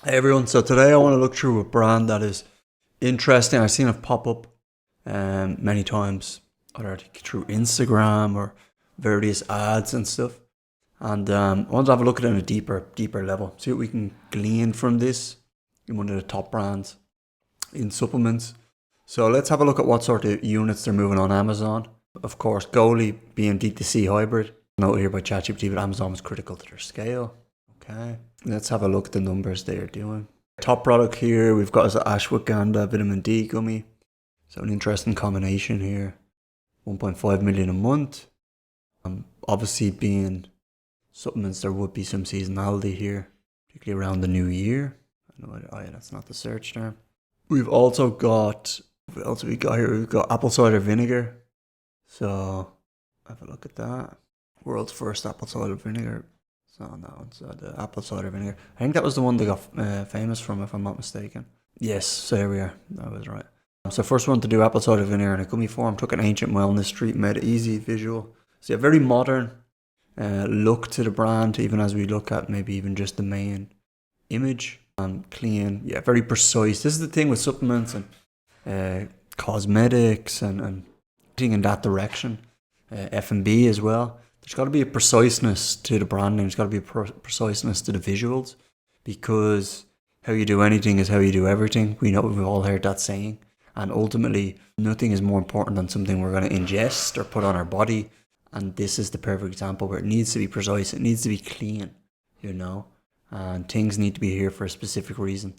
Hey everyone, so today I want to look through a brand that is interesting. I've seen it pop up many times, either through Instagram or various ads and stuff. And I want to have a look at it on a deeper level. See what we can glean from this in one of the top brands in supplements. So let's have a look at what sort of units they're moving on Amazon. Of course, Goalie being D2C hybrid. Note here by ChatGPT, but Amazon was critical to their scale. Okay, let's have a look at the numbers they are doing. Top product here we've got is the Ashwagandha vitamin D gummy. So an interesting combination here. 1.5 million a month. Obviously being supplements, there would be some seasonality here, particularly around the new year. Oh yeah, that's not the search term. We've also got, what else have we got here? We've got apple cider vinegar. So have a look at that. World's first apple cider vinegar. So on that one, so the apple cider vinegar. I think that was the one they got famous from, if I'm not mistaken. Yes, so there we are. That was right. So first one to do apple cider vinegar in a gummy form. Took an ancient wellness treat, made it easy, visual. So a very modern look to the brand, even as we look at maybe even just the main image. Clean, yeah, very precise. This is the thing with supplements and cosmetics and everything in that direction. F&B as well. There's got to be a preciseness to the branding. There's got to be a preciseness to the visuals, because how you do anything is how you do everything. We know, we've all heard that saying. And ultimately, nothing is more important than something we're going to ingest or put on our body. And this is the perfect example where it needs to be precise. It needs to be clean, you know. And things need to be here for a specific reason.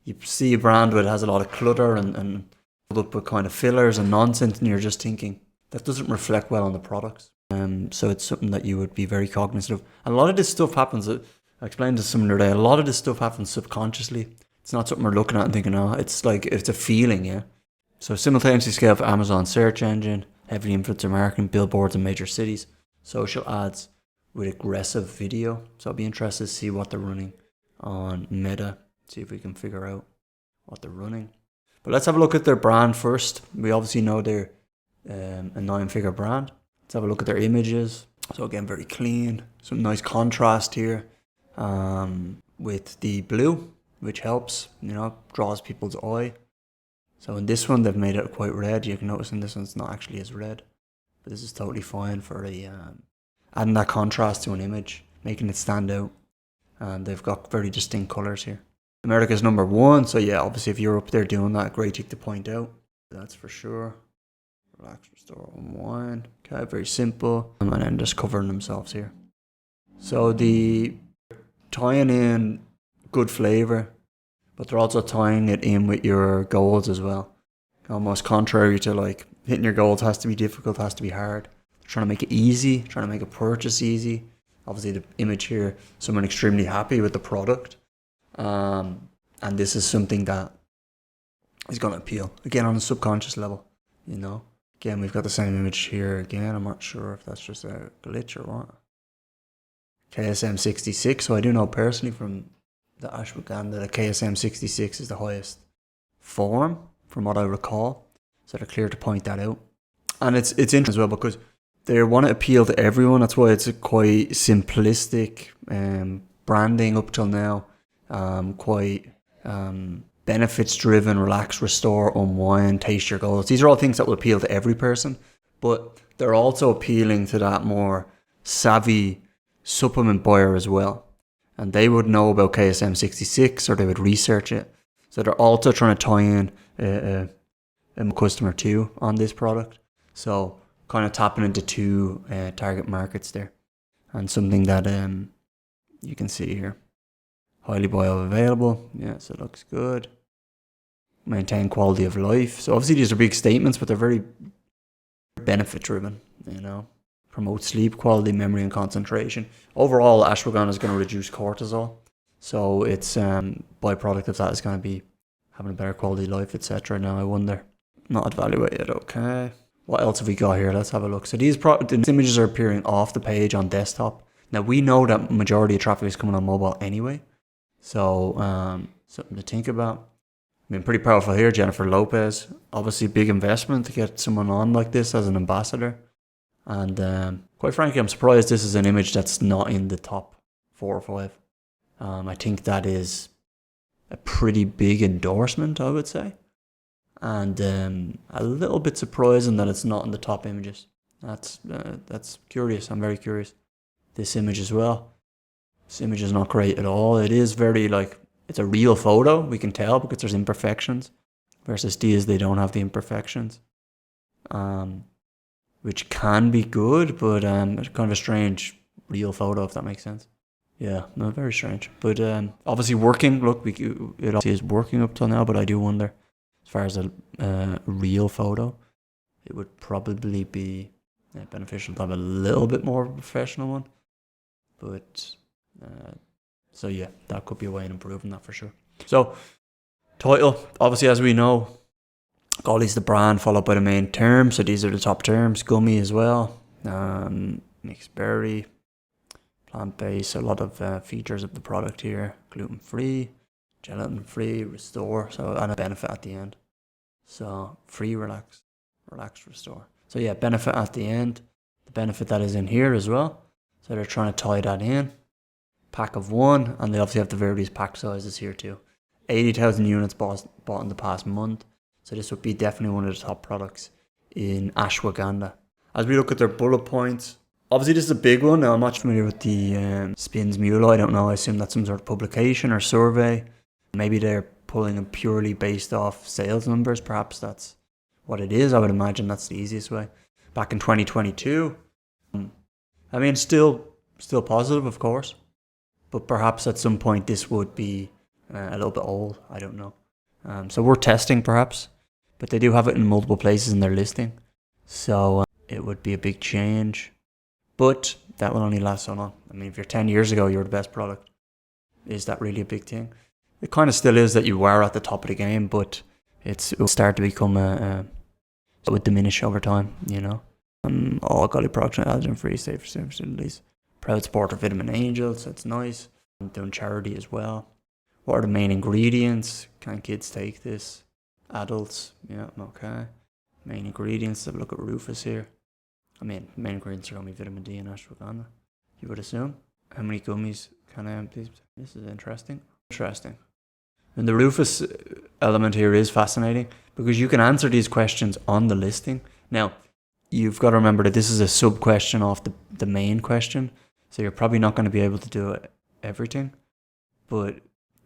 You see a brand where it has a lot of clutter and filled up with kind of fillers and nonsense, and you're just thinking, that doesn't reflect well on the products. So it's something that you would be very cognizant of. And a lot of this stuff happens, I explained to someone today, a lot of this stuff happens subconsciously. It's not something we're looking at and thinking, oh, it's like, it's a feeling, yeah. So simultaneously scale for Amazon search engine, heavily influencer marketing, billboards in major cities, social ads with aggressive video. So I'll be interested to see what they're running on Meta, see if we can figure out what they're running. But let's have a look at their brand first. We obviously know they're a 9-figure brand. Let's have a look at their images. So again, very clean. Some nice contrast here with the blue, which helps, you know, draws people's eye. So in this one, they've made it quite red. You can notice in this one, it's not actually as red. But this is totally fine for the adding that contrast to an image, making it stand out. And they've got very distinct colors here. America's #1. So yeah, obviously if you're up there doing that, great thing to point out. That's for sure. Relax, restore, unwind. Okay, very simple. And then just covering themselves here. So the tying in good flavor, but they're also tying it in with your goals as well. Almost contrary to like hitting your goals has to be difficult, has to be hard. They're trying to make it easy, trying to make a purchase easy. Obviously the image here, someone extremely happy with the product. And this is something that is going to appeal, again, on a subconscious level, you know. Again, we've got the same image here again. I'm not sure if that's just a glitch or what. KSM 66. So I do know personally from the Ashwagandha that KSM 66 is the highest form from what I recall. So they're clear to point that out. And it's interesting as well because they want to appeal to everyone. That's why it's a quite simplistic branding up till now. Quite benefits driven, relax, restore, unwind, taste your goals. These are all things that will appeal to every person, but they're also appealing to that more savvy supplement buyer as well. And they would know about KSM 66 or they would research it. So they're also trying to tie in a customer too on this product. So kind of tapping into two target markets there. And something that you can see here. Highly bioavailable. Yeah, so it looks good. Maintain quality of life. So obviously these are big statements, but they're very benefit driven, you know. Promote sleep quality, memory and concentration. Overall, ashwagandha is going to reduce cortisol. So it's byproduct of that is going to be having a better quality of life, etc. Now I wonder. Not evaluated, okay. What else have we got here? Let's have a look. So these images are appearing off the page on desktop. Now we know that majority of traffic is coming on mobile anyway. So something to think about. I mean, pretty powerful here, Jennifer Lopez. Obviously, big investment to get someone on like this as an ambassador. And quite frankly, I'm surprised this is an image that's not in the top 4 or 5. I think that is a pretty big endorsement, I would say. And a little bit surprising that it's not in the top images. That's curious. I'm very curious. This image as well. This image is not great at all. It is very like, it's a real photo. We can tell because there's imperfections. Versus these, they don't have the imperfections. Which can be good, but it's kind of a strange real photo, if that makes sense. Yeah, no, very strange. But obviously working, look, it obviously is working up till now, but I do wonder, as far as a real photo, it would probably be beneficial to have a little bit more professional one. But, so yeah, that could be a way of improving that for sure. So, title, obviously as we know, Golly's the brand followed by the main term, so these are the top terms. Gummy as well, mixed berry, plant-based, a lot of features of the product here. Gluten-free, gelatin-free, restore, so and a benefit at the end. So free, relax, restore. So yeah, benefit at the end. The benefit that is in here as well. So they're trying to tie that in. Pack of one, and they obviously have the various pack sizes here too. 80,000 units bought in the past month. So this would be definitely one of the top products in Ashwagandha. As we look at their bullet points, obviously this is a big one. Now I'm not familiar with the Spins Mule. I don't know. I assume that's some sort of publication or survey. Maybe they're pulling them purely based off sales numbers. Perhaps that's what it is. I would imagine that's the easiest way. Back in 2022, I mean, still positive, of course. But perhaps at some point this would be a little bit old. I don't know. So we're testing perhaps. But they do have it in multiple places in their listing. So it would be a big change. But that will only last so long. I mean, if you're 10 years ago, you're the best product. Is that really a big thing? It kind of still is that you were at the top of the game, but it will start to become it would diminish over time, you know. All Golly products are allergen-free, safe for safe facilities. Proud supporter of Vitamin Angel, so it's nice. I'm doing charity as well. What are the main ingredients? Can kids take this? Adults, yeah, okay. Main ingredients, have a look at Rufus here. I mean, main ingredients are going to be vitamin D and ashwagandha, you would assume. How many gummies can I empty? This is interesting. And the Rufus element here is fascinating because you can answer these questions on the listing. Now, you've got to remember that this is a sub question off the main question, so you're probably not going to be able to do everything. But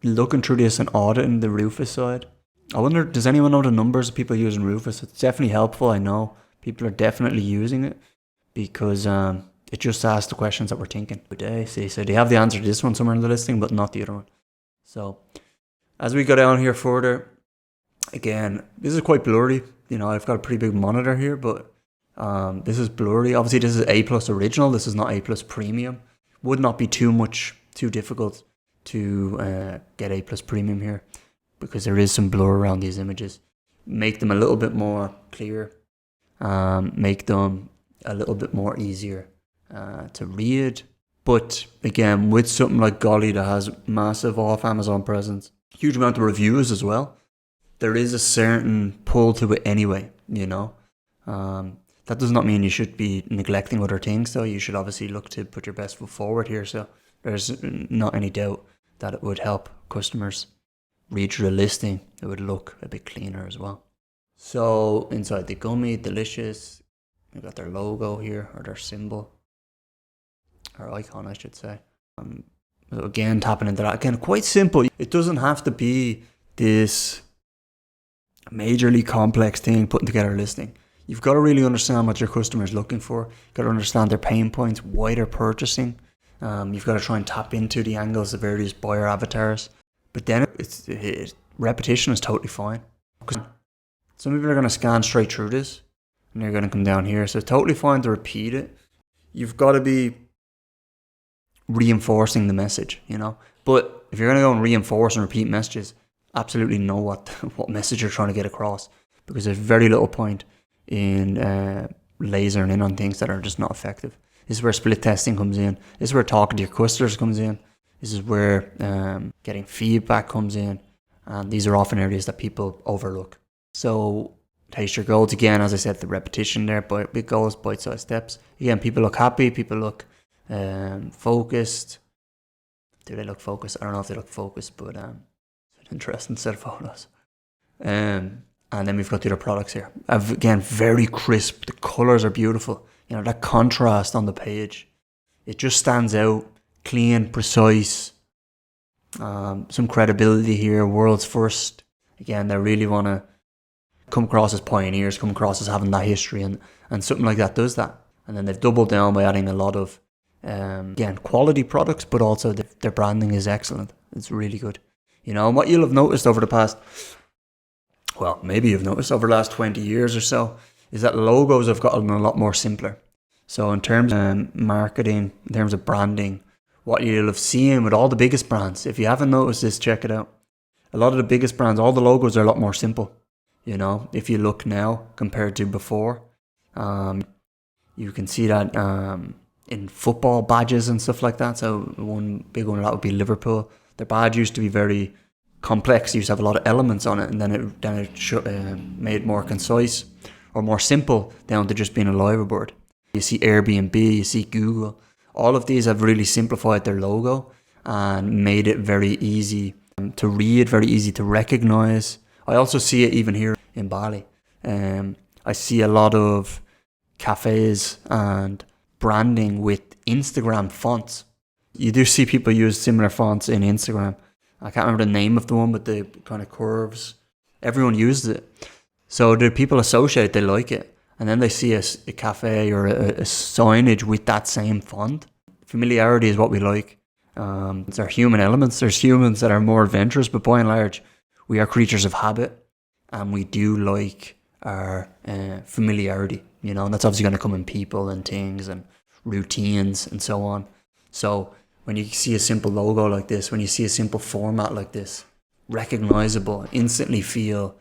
looking through this and auditing the Rufus side, I wonder, does anyone know the numbers of people using Rufus? It's definitely helpful, I know. People are definitely using it because it just asks the questions that we're thinking today. See, so they have the answer to this one somewhere in the listing, but not the other one. So as we go down here further, again, this is quite blurry. You know, I've got a pretty big monitor here, but this is blurry. Obviously, this is A+ original. This is not A+ premium. Would not be too difficult to get A+ premium here, because there is some blur around these images. Make them a little bit more clear. Make them a little bit more easier to read. But again, with something like Golly that has massive off Amazon presence, huge amount of reviews as well, there is a certain pull to it anyway, you know. That does not mean you should be neglecting other things, though. You should obviously look to put your best foot forward here. So there's not any doubt that it would help customers read through the listing. It would look a bit cleaner as well. So inside the gummy, delicious. They've got their logo here, or their symbol, or icon, I should say. So again, tapping into that. Again, quite simple. It doesn't have to be this majorly complex thing putting together a listing. You've got to really understand what your customer is looking for. You've got to understand their pain points, why they're purchasing. You've got to try and tap into the angles of various buyer avatars. But then repetition is totally fine. Because some people are going to scan straight through this and they're going to come down here. So it's totally fine to repeat it. You've got to be reinforcing the message, you know. But if you're going to go and reinforce and repeat messages, absolutely know what message you're trying to get across, because there's very little point in lasering in on things that are just not effective. This is where split testing comes in. This is where talking to your customers comes in. This is where getting feedback comes in. And these are often areas that people overlook. So taste your goals. Again, as I said, the repetition there, big goals, bite-sized steps. Again, people look happy. People look focused. Do they look focused? I don't know if they look focused, but interesting set of photos. And then we've got the other products here. Again, very crisp. The colors are beautiful. You know, that contrast on the page. It just stands out. Clean, precise. Some credibility here. World's first. Again, they really want to come across as pioneers, come across as having that history, and something like that does that. And then they've doubled down by adding a lot of, again, quality products, but also their branding is excellent. It's really good. You know, and what you'll have noticed over the past, well, maybe you've noticed over the last 20 years or so, is that logos have gotten a lot more simpler. So in terms of marketing, in terms of branding, what you'll have seen with all the biggest brands, if you haven't noticed this, check it out. A lot of the biggest brands, all the logos are a lot more simple. You know, if you look now compared to before, you can see that in football badges and stuff like that. So one big one of that would be Liverpool. Their badge used to be very complex. It used to have a lot of elements on it, and then it made more concise or more simple down to just being a live board. You see Airbnb, you see Google. All of these have really simplified their logo and made it very easy to read, very easy to recognize. I also see it even here in Bali. I see a lot of cafes and branding with Instagram fonts. You do see people use similar fonts in Instagram. I can't remember the name of the one with the kind of curves. Everyone uses it. So the people associate, they like it. And then they see a cafe or a signage with that same font. Familiarity is what we like. It's our human elements. There's humans that are more adventurous, but by and large, we are creatures of habit. And we do like our familiarity, you know, and that's obviously going to come in people and things and routines and so on. So when you see a simple logo like this, when you see a simple format like this, recognizable, instantly feel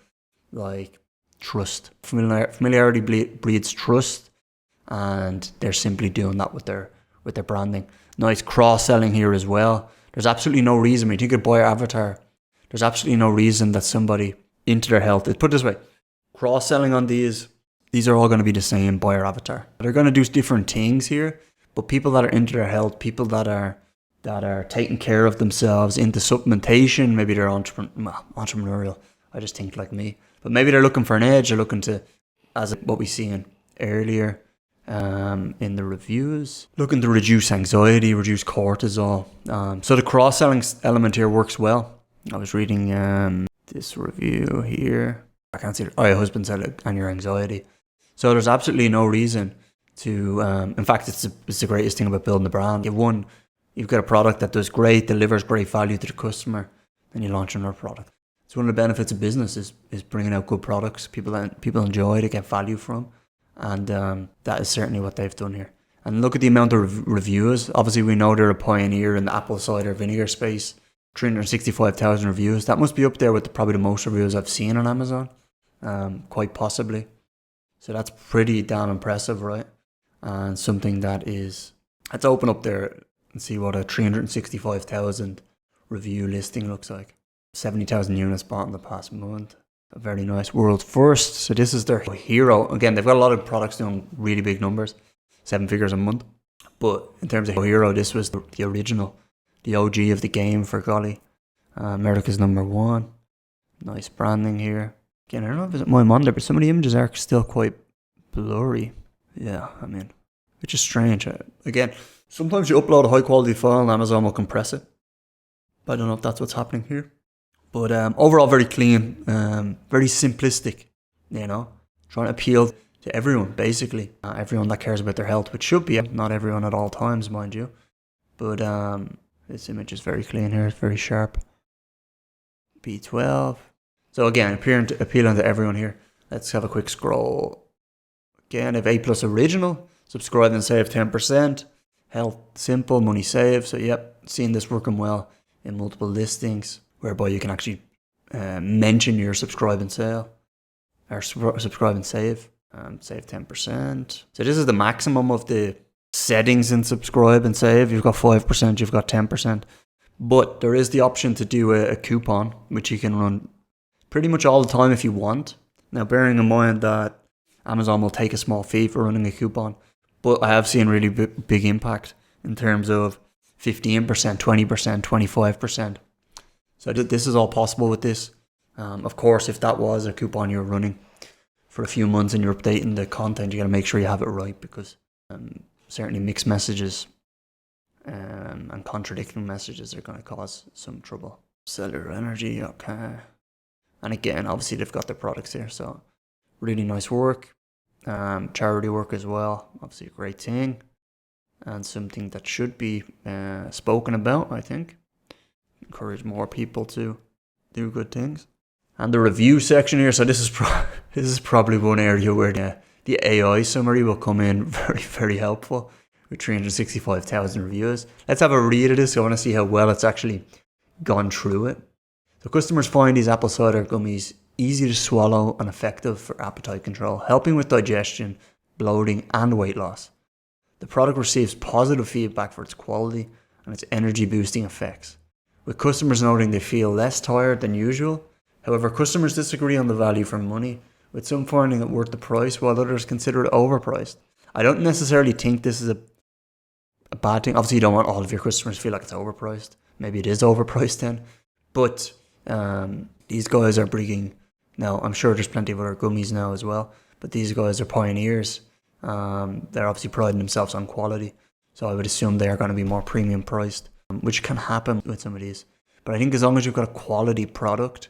like trust. Familiarity breeds trust, and they're simply doing that with their branding. Nice cross-selling here as well. There's absolutely no reason, when you think of buyer avatar, there's absolutely no reason that somebody into their health, put it this way, cross-selling on these are all going to be the same buyer avatar. They're going to do different things here, but people that are into their health, people that are taking care of themselves, into supplementation, maybe they're entrepreneurial, I just think like me, but maybe they're looking for an edge, they're looking to, as what we seen earlier in the reviews, looking to reduce anxiety, reduce cortisol. So the cross-selling element here works well. I was reading this review here. I can't see it. Oh, your husband said it, and your anxiety. So there's absolutely no reason to, in fact, it's the greatest thing about building a brand. You've got a product that does great, delivers great value to the customer, then you launch another product. It's one of the benefits of business is bringing out good products people enjoy, to get value from. And that is certainly what they've done here. And look at the amount of reviews. Obviously, we know they're a pioneer in the apple cider vinegar space. 365,000 reviews. That must be up there with probably the most reviews I've seen on Amazon. Quite possibly. So that's pretty damn impressive, right? And something let's open up there and see what a 365,000 review listing looks like. 70,000 units bought in the past month. A very nice world first. So this is their hero. Again, they've got a lot of products doing really big numbers, 7 figures a month. But in terms of hero, this was the original, the OG of the game, for golly. America's #1. Nice branding here. Again, I don't know if it's my monitor, but some of the images are still quite blurry. Yeah, I mean, which is strange. Again, sometimes you upload a high quality file and Amazon will compress it. But I don't know if that's what's happening here. But overall, very clean, very simplistic, you know, trying to appeal to everyone, basically. Everyone that cares about their health, which should be, not everyone at all times, mind you. But this image is very clean here, it's very sharp. B12. So again, appealing to everyone here. Let's have a quick scroll. Again, if A+ original, subscribe and save 10%. Health simple, money saved. So yep, seeing this working well in multiple listings, whereby you can actually mention your subscribe and sale, or subscribe and save, save 10%. So this is the maximum of the settings in subscribe and save. You've got 5%, you've got 10%, but there is the option to do a coupon, which you can run pretty much all the time if you want. Now, bearing in mind that Amazon will take a small fee for running a coupon, but I have seen really big impact in terms of 15%, 20%, 25%. So this is all possible with this. Of course, if that was a coupon you're running for a few months and you're updating the content, you got to make sure you have it right, because certainly mixed messages and contradicting messages are going to cause some trouble. Cellular energy, okay. And again, obviously they've got their products here, so really nice work. Charity work as well, obviously a great thing, and something that should be spoken about, I think. Encourage more people to do good things. And the review section here, so this is probably one area where the AI summary will come in very, very helpful, with 365,000 reviews. Let's have a read of this. I want to see how well it's actually gone through it. So customers find these apple cider gummies easy to swallow and effective for appetite control, helping with digestion, bloating, and weight loss. The product receives positive feedback for its quality and its energy boosting effects, with customers noting they feel less tired than usual. However, customers disagree on the value for money, with some finding it worth the price while others consider it overpriced. I don't necessarily think this is a bad thing. Obviously, you don't want all of your customers to feel like it's overpriced. Maybe it is overpriced then. But these guys are bringing... Now, I'm sure there's plenty of other gummies now as well, but these guys are pioneers. They're obviously priding themselves on quality, so I would assume they are going to be more premium priced, which can happen with some of these. But I think as long as you've got a quality product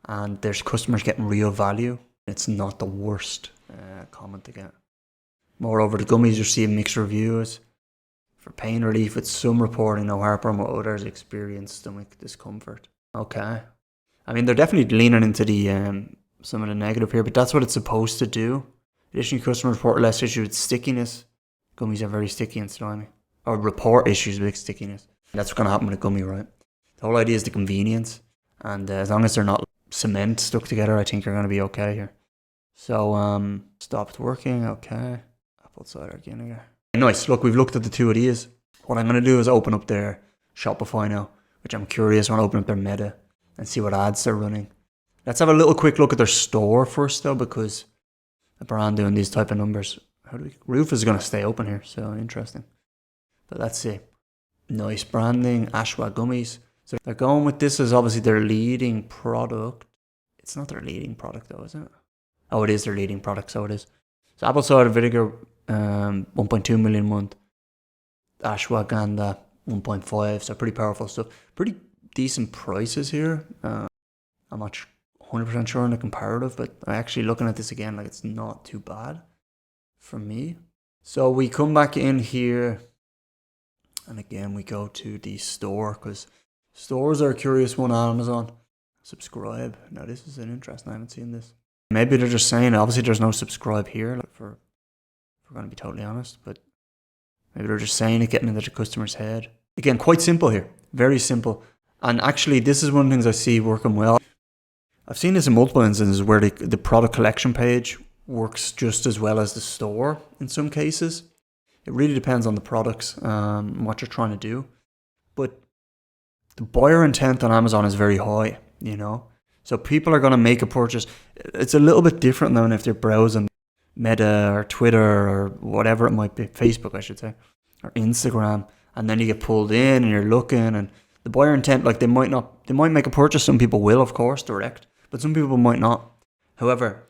and there's customers getting real value, it's not the worst comment to get. Moreover, the gummies receive mixed reviews. For pain relief, with some reporting no heartburn, while others experience stomach discomfort. Okay. I mean, they're definitely leaning into the some of the negative here, but that's what it's supposed to do. Additionally, customers report less issues with stickiness. Gummies are very sticky and slimy. Or report issues with stickiness. That's what's going to happen with a gummy, right? The whole idea is the convenience. And as long as they're not cement stuck together, I think you're going to be okay here. So, stopped working. Okay. Apple cider vinegar. Nice. Look, we've looked at the two of these. What I'm going to do is open up their Shopify now, which I'm curious. I want to open up their Meta and see what ads they're running. Let's have a little quick look at their store first, though, because a brand doing these type of numbers. Roof is going to stay open here, so interesting. But let's see. Nice branding, Ashwagandha gummies. So they're going with this as obviously their leading product. It's not their leading product, though, is it? Oh, it is their leading product, so it is. So apple cider vinegar, 1.2 million a month. Ashwagandha, 1.5, so pretty powerful stuff. Pretty decent prices here. I'm not 100% sure on the comparative, but I'm actually looking at this again, like it's not too bad for me. So we come back in here, and again we go to the store, because stores are a curious one on Amazon. Subscribe. Now this is an interesting, I haven't seen this. Maybe they're just saying, obviously there's no subscribe here, like if we're going to be totally honest, but maybe they're just saying it, getting into the customer's head. Again, quite simple here, very simple. And actually, this is one of the things I see working well. I've seen this in multiple instances where the product collection page works just as well as the store in some cases. It really depends on the products, what you're trying to do. But the buyer intent on Amazon is very high, you know. So people are going to make a purchase. It's a little bit different than if they're browsing Meta or Twitter or whatever it might be, Facebook I should say, or Instagram, and then you get pulled in and you're looking, and the buyer intent, like they might make a purchase. Some people will, of course, direct, but some people might not. However,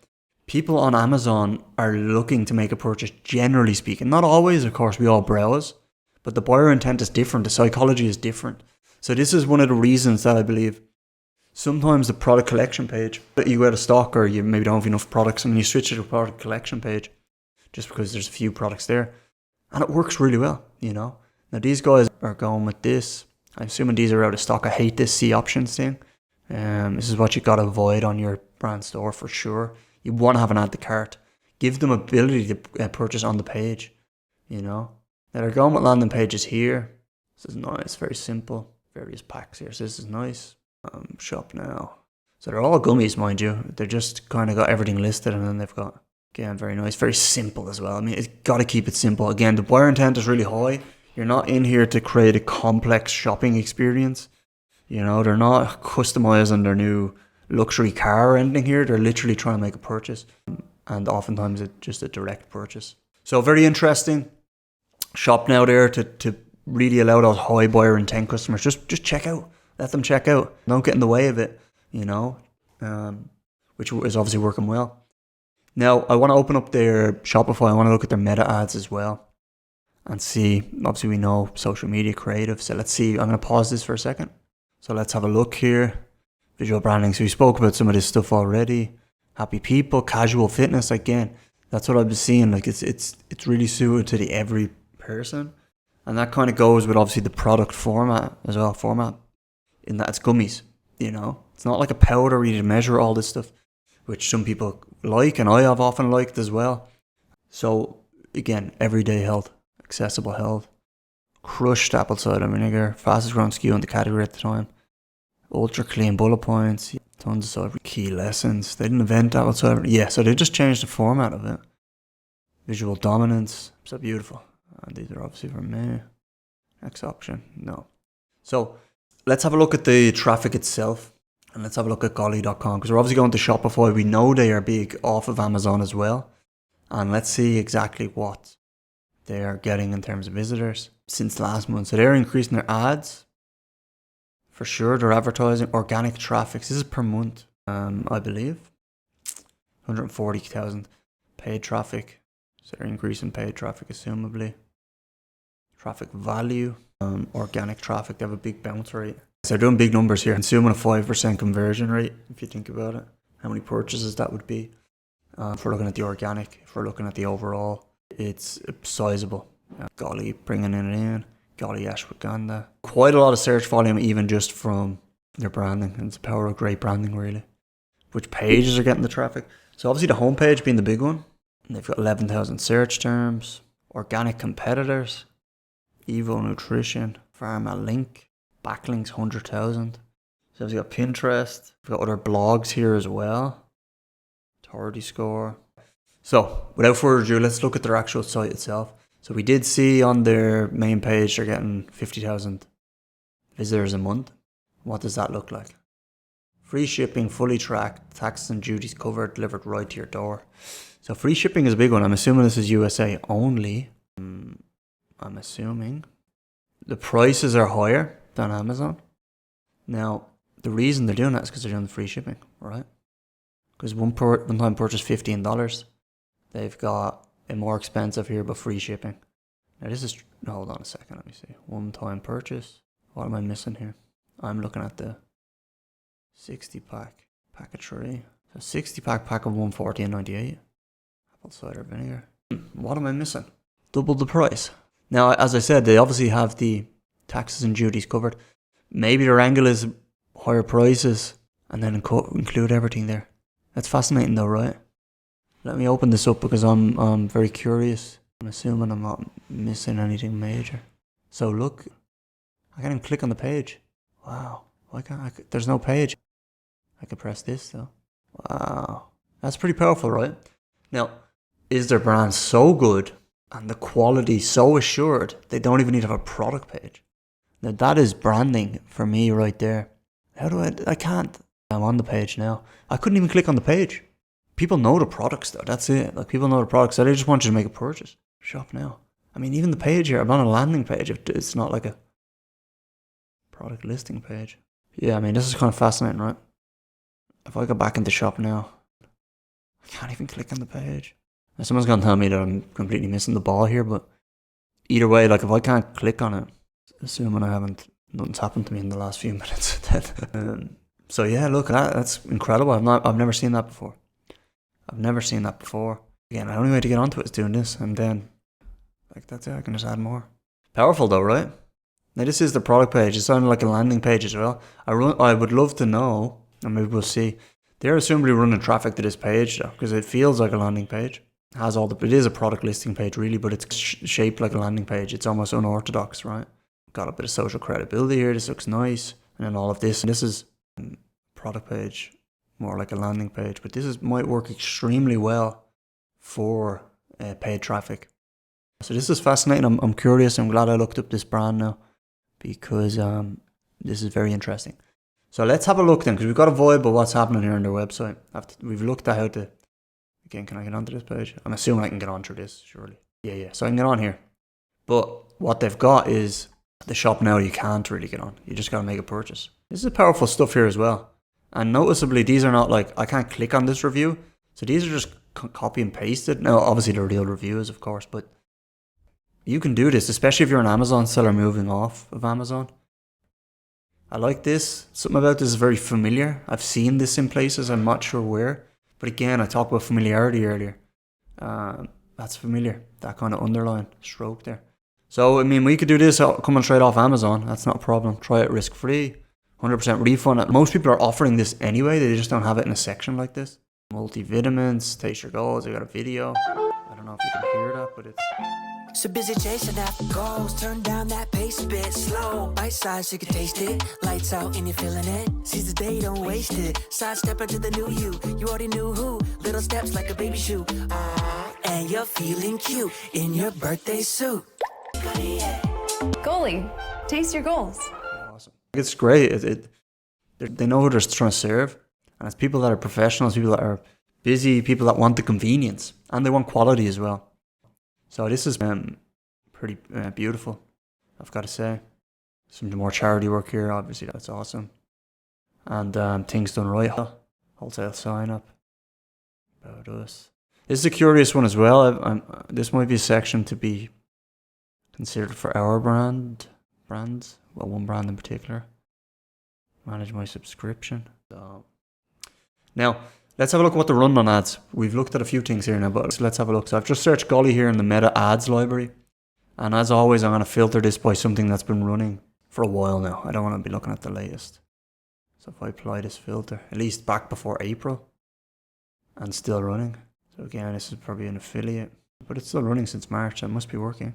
people on Amazon are looking to make a purchase, generally speaking. Not always, of course, we all browse, but the buyer intent is different. The psychology is different. So this is one of the reasons that I believe sometimes the product collection page, you go out of stock or you maybe don't have enough products, and then you switch to the product collection page just because there's a few products there, and it works really well, you know. Now these guys are going with this. I'm assuming these are out of stock. I hate this see options thing. This is what you got to avoid on your brand store for sure. You want to have an add to cart. Give them ability to purchase on the page, you know. Now they're going with landing pages here. This is nice, very simple. Various packs here, so this is nice. Shop now. So they're all gummies, mind you. They're just kind of got everything listed, and then they've got, again, very nice, very simple as well. I mean, it's got to keep it simple. Again, the buyer intent is really high. You're not in here to create a complex shopping experience. You know, they're not customizing their new luxury car or anything here. They're literally trying to make a purchase, and oftentimes it's just a direct purchase. So very interesting. Shop now there to really allow those high buyer intent customers. Just check out Let them check out. Don't get in the way of it, you know, which is obviously working well. Now, I want to open up their Shopify. I want to look at their meta ads as well and see. Obviously, we know social media creative. So let's see. I'm going to pause this for a second. So let's have a look here. Visual branding. So we spoke about some of this stuff already. Happy people, casual fitness. Again, that's what I've been seeing. Like it's really suited to the every person. And that kind of goes with obviously the product format as well. Format in that it's gummies, you know. It's not like a powder where you measure all this stuff, which some people like and I have often liked as well. So again, everyday health, accessible health, crushed apple cider vinegar, fastest growing SKU in the category at the time, ultra clean bullet points, tons of cider, key lessons. They didn't invent apple cider. Yeah, so they just changed the format of it. Visual dominance, so beautiful. And these are obviously from me. Next option, no. So let's have a look at the traffic itself. And let's have a look at golly.com because we're obviously going to Shopify. We know they are big off of Amazon as well. And let's see exactly what they are getting in terms of visitors since last month. So they're increasing their ads. For sure, they're advertising organic traffic. This is per month, I believe. 140,000 paid traffic. So they're increasing paid traffic, assumably. Traffic value, organic traffic. They have a big bounce rate. So they're doing big numbers here. Assuming a 5% conversion rate, if you think about it. How many purchases that would be. If we're looking at the organic, if we're looking at the overall, it's sizable. Golly, bringing it in. Golly, Ashwagandha. Quite a lot of search volume, even just from their branding. And it's the power of great branding, really. Which pages are getting the traffic? So obviously the homepage being the big one. And they've got 11,000 search terms. Organic competitors. Evo Nutrition. Pharma Link. Backlinks 100,000. So we've got Pinterest. We've got other blogs here as well. Authority score. So without further ado, let's look at their actual site itself. So we did see on their main page they're getting 50,000 visitors a month. What does that look like? Free shipping, fully tracked, taxes and duties covered, delivered right to your door. So free shipping is a big one. I'm assuming this is USA only. I'm assuming the prices are higher than Amazon. Now, the reason they're doing that is because they're doing the free shipping, right? Because one time purchase $15. They've got a more expensive here, but free shipping. Now this is, hold on a second, let me see. One time purchase. What am I missing here? I'm looking at the 60 pack of 3. So 60 pack of 140.98. Apple cider vinegar. What am I missing? Double the price. Now, as I said, they obviously have the taxes and duties covered. Maybe their angle is higher prices and then include everything there. That's fascinating though, right? Let me open this up because I'm very curious. I'm assuming I'm not missing anything major. So look, I can't even click on the page. Wow, why can't I? There's no page. I could press this though. Wow, that's pretty powerful, right? Now, is their brand so good and the quality so assured they don't even need to have a product page? Now that is branding for me right there. How do I can't. I'm on the page now. I couldn't even click on the page. People know the products though, that's it. Like people know the products, so they just want you to make a purchase. Shop now. I mean, even the page here, I'm on a landing page. It's not like a product listing page. Yeah, I mean, this is kind of fascinating, right? If I go back into shop now, I can't even click on the page. Now, someone's going to tell me that I'm completely missing the ball here, but either way, like if I can't click on it, assuming nothing's happened to me in the last few minutes, then, so yeah, look, that's incredible. I've never seen that before. Again, the only way to get onto it is doing this, and then, like that's it, I can just add more. Powerful though, right? Now this is the product page. It sounded like a landing page as well. I would love to know, and maybe we'll see. They're assumably running traffic to this page though, because it feels like a landing page. It is a product listing page really, but it's shaped like a landing page. It's almost unorthodox, right? Got a bit of social credibility here. This looks nice, and then all of this. And this is product page, more like a landing page, but this might work extremely well for paid traffic. So this is fascinating. I'm curious. I'm glad I looked up this brand now because this is very interesting. So let's have a look then, because we've got a vibe of what's happening here on their website. We've looked at how to. Again, can I get onto this page? I'm assuming I can get onto this, surely. Yeah. So I can get on here. But what they've got is The shop now you can't really get on. You just got to make a purchase. This is powerful stuff here as well. And noticeably, these are not like, I can't click on this review. So these are just copy and pasted. Now, obviously they're real reviews, of course, but you can do this, especially if you're an Amazon seller moving off of Amazon. I like this. Something about this is very familiar. I've seen this in places. I'm not sure where. But again, I talked about familiarity earlier. That's familiar. That kind of underline stroke there. So, I mean, we could do this coming straight off Amazon. That's not a problem. Try it risk-free. 100% refund. Most people are offering this anyway. They just don't have it in a section like this. Multivitamins, taste your goals. I got a video. I don't know if you can hear that, but it's... So busy chasing after goals, turn down that pace a bit slow. Bite size, you can taste it. Lights out and you're feeling it. Seize the day, don't waste it. Sidestep into the new you. You already knew who. Little steps like a baby shoe. And you're feeling cute in your birthday suit. Goalie, taste your goals. Awesome. It's great. They know who they're trying to serve. And it's people that are professionals, people that are busy, people that want the convenience. And they want quality as well. So this is pretty beautiful, I've got to say. Some more charity work here, obviously, that's awesome. And things done right, wholesale sign up. About us. This is a curious one as well. This might be a section to be considered for our brands. Well, one brand in particular. Manage my subscription. So, now, let's have a look at what the run on ads. We've looked at a few things here now, but let's have a look. So I've just searched Golly here in the meta ads library. And as always, I'm going to filter this by something that's been running for a while now. I don't want to be looking at the latest. So if I apply this filter, at least back before April, and still running. So again, this is probably an affiliate, but it's still running since March. It must be working.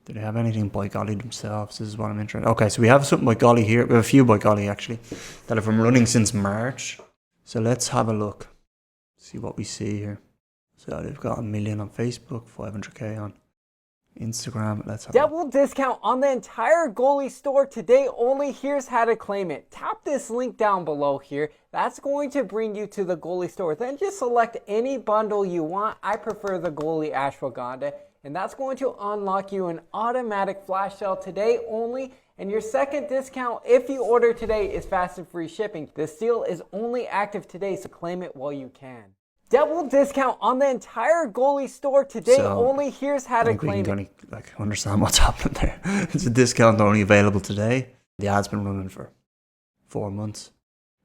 Do they have anything by Golly themselves? This is what I'm interested in. Okay, so we have something by Golly here. We have a few by Golly actually that have been running since March. So let's have a look, see what we see here. So they've got 1 million on Facebook, 500k on Instagram. Let's have Double discount on the entire Goalie store today only. Here's how to claim it. Tap this link down below here. That's going to bring you to the Goalie store. Then just select any bundle you want. I prefer the Goalie Ashwagandha. And that's going to unlock you an automatic flash sale today only. And your second discount, if you order today, is fast and free shipping. This deal is only active today, so claim it while you can. Double discount on the entire Goalie store today only. Here's how to claim it. Only, understand what's happening there. It's a discount only available today. The ad's been running for 4 months.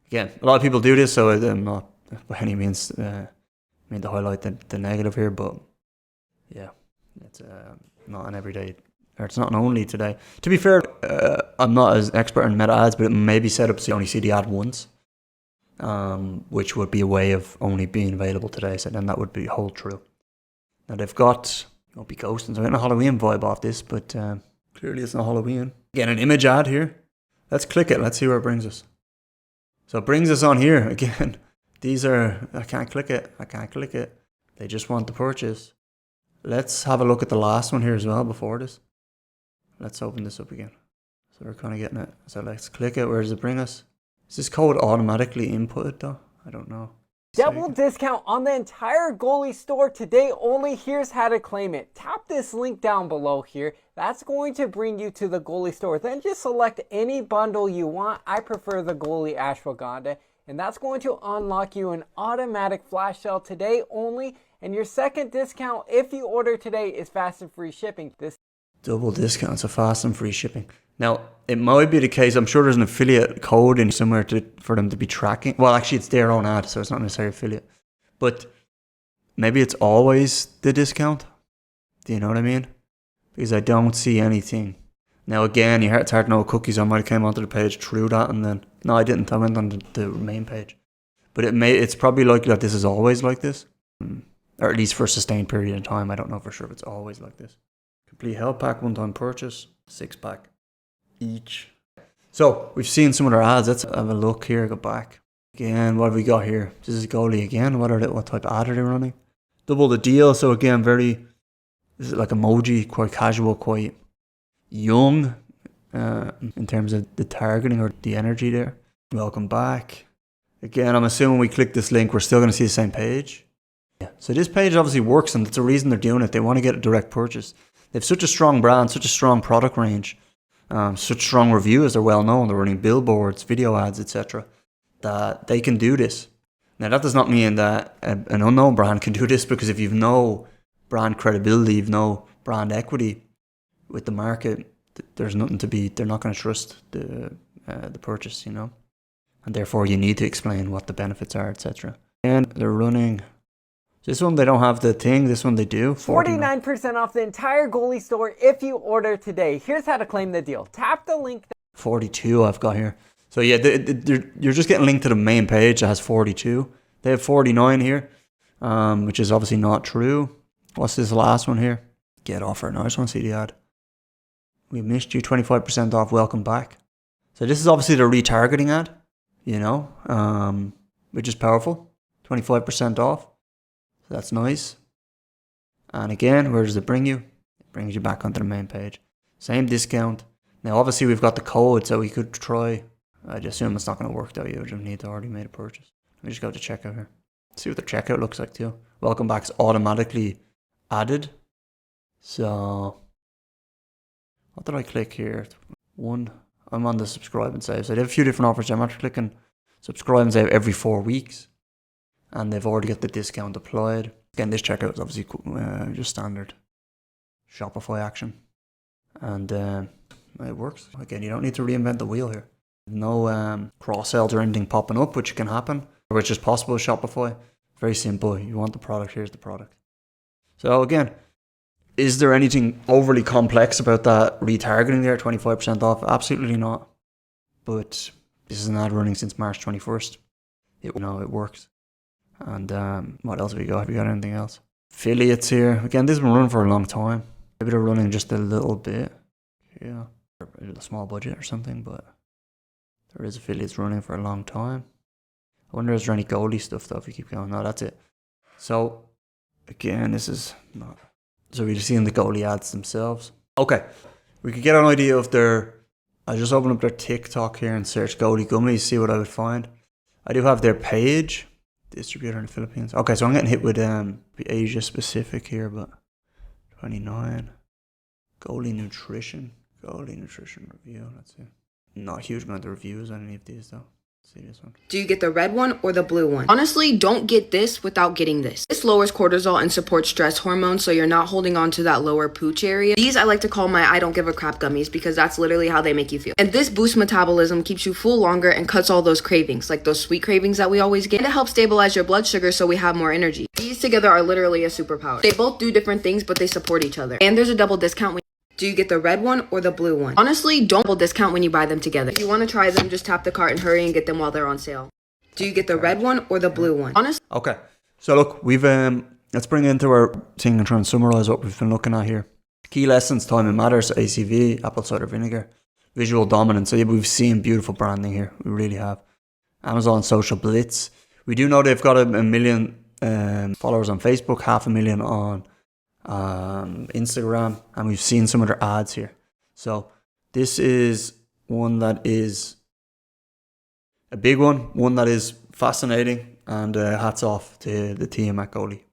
Again, a lot of people do this, so I'm not by any means mean to highlight the negative here, but yeah, it's not an everyday. Or it's not an only today. To be fair, I'm not as expert in meta ads, but it may be set up so you only see the ad once, which would be a way of only being available today. So then that would hold true. Now they've got, won't be ghosting, so I'm getting a Halloween vibe off this, but clearly it's not Halloween. Again, an image ad here. Let's click it. Let's see where it brings us. So it brings us on here again. These are, I can't click it. They just want the purchase. Let's have a look at the last one here as well before this. Let's open this up again. So we're kind of getting it. So let's click it. Where does it bring us? Is this code automatically inputted though? I don't know. Double discount on the entire Goalie store today only. Here's how to claim it. Tap this link down below here. That's going to bring you to the Goalie store. Then just select any bundle you want. I prefer the Goalie Ashwagandha. And that's going to unlock you an automatic flash sale today only. And your second discount, if you order today, is fast and free shipping. This double discount, so fast and free shipping. Now, it might be the case, I'm sure there's an affiliate code in somewhere for them to be tracking. Well, actually, it's their own ad, so it's not necessarily affiliate. But maybe it's always the discount. Do you know what I mean? Because I don't see anything. Now, again, it's hard to know cookies. I might have came onto the page through that and then... No, I didn't. I went on the main page. But it's probably likely that this is always like this. Or at least for a sustained period of time. I don't know for sure if it's always like this. Complete health pack, one-time purchase, 6-pack each. So we've seen some of their ads. Let's have a look here. Go back again. What have we got here? This is Goalie again. What type of ad are they running? Double the deal. So again, this is like emoji, quite casual, quite young in terms of the targeting or the energy there. Welcome back. Again, I'm assuming we click this link, we're still going to see the same page. Yeah. So this page obviously works, and that's the reason they're doing it. They want to get a direct purchase. They have such a strong brand, such a strong product range, such strong reviews. They're well known. They're running billboards, video ads, etc. That they can do this. Now that does not mean that an unknown brand can do this, because if you've no brand credibility, you've no brand equity with the market, there's nothing to be. They're not going to trust the purchase, and therefore you need to explain what the benefits are, etc. And they're running. This one they don't have the thing. This one they do. 49% off the entire Goalie store if you order today. Here's how to claim the deal. Tap the link. 42 I've got here. So yeah, you're just getting linked to the main page that has 42. They have 49 here, which is obviously not true. What's this last one here? Get offer. No, I just want to see the ad. We missed you. 25% off. Welcome back. So this is obviously the retargeting ad, which is powerful. 25% off. So that's nice. And again, where does it bring you? It brings you back onto the main page. Same discount. Now, obviously, we've got the code, so we could try. I assume it's not going to work, though. You would need to already made a purchase. Let me just go to checkout here. See what the checkout looks like, too. Welcome back is automatically added. So, what did I click here? I'm on the subscribe and save. So they have a few different offers. I'm actually clicking subscribe and save every 4 weeks. And they've already got the discount applied. Again, this checkout is obviously just standard Shopify action. And it works. Again, you don't need to reinvent the wheel here. No cross-sells or anything popping up, which can happen, which is possible with Shopify. Very simple. You want the product, here's the product. So again, is there anything overly complex about that retargeting there, 25% off? Absolutely not. But this is an ad running since March 21st. It works. And what else have we got? Have we got anything else? Affiliates here. Again, this has been running for a long time. Maybe they're running just a little bit. Yeah. A small budget or something, but there is affiliates running for a long time. I wonder is there any goalie stuff though if we keep going. No, that's it. So again, this is not. So we're just seeing the goalie ads themselves. Okay. We could get an idea of I just open up their TikTok here and search goalie gummies, see what I would find. I do have their page. Distributor in the Philippines. Okay, so I'm getting hit with Asia specific here, but 29. Goalie nutrition review. Let's see. Not a huge amount of reviews on any of these though. Let's see this one. Do you get the red one or the blue one? Honestly, don't get this without getting this. This lowers cortisol and supports stress hormones, so you're not holding on to that lower pooch area. These I like to call my I don't give a crap gummies because that's literally how they make you feel. And this boosts metabolism, keeps you full longer, and cuts all those cravings, like those sweet cravings that we always get. And it helps stabilize your blood sugar so we have more energy. These together are literally a superpower. They both do different things, but they support each other. And there's a double discount. Do you get the red one or the blue one? Honestly, don't double discount when you buy them together. If you want to try them, just tap the cart and hurry and get them while they're on sale. Do you get the red one or the blue one? Honestly. Okay. So look, we've let's bring it into our thing and try and summarize what we've been looking at here. Key lessons, time and matters, ACV, apple cider vinegar, visual dominance. So yeah, we've seen beautiful branding here. We really have. Amazon social blitz. We do know they've got a million followers on Facebook, 500,000 on Instagram, and we've seen some of their ads here. So this is one that is a big one that is fascinating, and hats off to the team at Goalie.